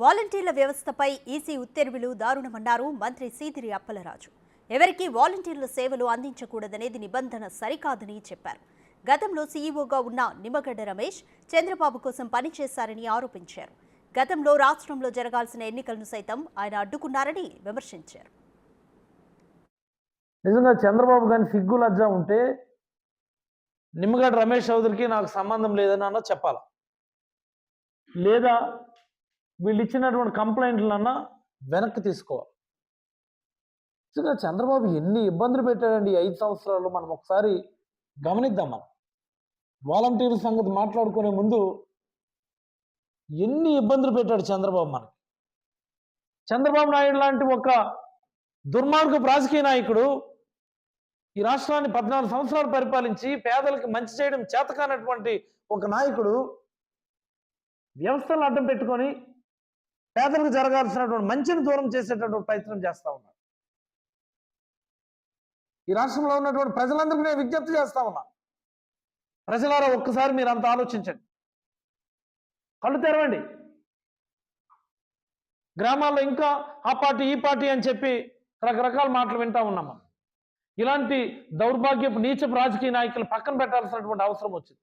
వాలంటీర్ల వ్యవస్థపై ఈసీ ఉత్తర్వులు దారుణమన్నారు మంత్రి సీదిరి అప్పలరాజు. ఎవరికి వాలంటీర్ల సేవలు అందించకూడదనేది నిబంధన సరికాదని చెప్పారు. గతంలో సీఈఓగా ఉన్న నిమ్మగడ్డ రమేష్ చంద్రబాబు కోసం పనిచేశారని ఆరోపించారు. గతంలో రాష్ట్రంలో జరగాల్సిన ఎన్నికలను సైతం ఆయన అడ్డుకున్నారని విమర్శించారు. నిజంగా చంద్రబాబు గాని సిగ్గు లజ్జ ఉంటే నిమ్మగడ్డ రమేష్ చౌదరికి నాకు సంబంధం లేదని అన్న చెప్పాలి, లేదా వీళ్ళు ఇచ్చినటువంటి కంప్లైంట్లన్నా వెనక్కి తీసుకోవాలి. నిజంగా చంద్రబాబు ఎన్ని ఇబ్బందులు పెట్టాడండి 5 సంవత్సరాలు. మనం ఒకసారి గమనిద్దాం. మనం వాలంటీర్ల సంగతి మాట్లాడుకునే ముందు ఎన్ని ఇబ్బందులు పెట్టాడు చంద్రబాబు మనకి. చంద్రబాబు నాయుడు లాంటి ఒక దుర్మార్గపు రాజకీయ నాయకుడు ఈ రాష్ట్రాన్ని 14 సంవత్సరాలు పరిపాలించి పేదలకు మంచి చేయడం చేతకానటువంటి ఒక నాయకుడు వ్యవస్థలను అడ్డం పెట్టుకొని పేదలకు జరగాల్సినటువంటి మంచిని దూరం చేసేటటువంటి ప్రయత్నం చేస్తా ఉన్నారు. ఈ రాష్ట్రంలో ఉన్నటువంటి ప్రజలందరికీ నేను విజ్ఞప్తి చేస్తా ఉన్నా, ప్రజలారా ఒక్కసారి మీరు అంత ఆలోచించండి, కళ్ళు తెరవండి. గ్రామాల్లో ఇంకా ఆ పార్టీ ఈ పార్టీ అని చెప్పి రకరకాల మాటలు వింటా ఉన్నాం. మనం ఇలాంటి దౌర్భాగ్యపు నీచపు రాజకీయ నాయకులు పక్కన పెట్టాల్సినటువంటి అవసరం వచ్చింది.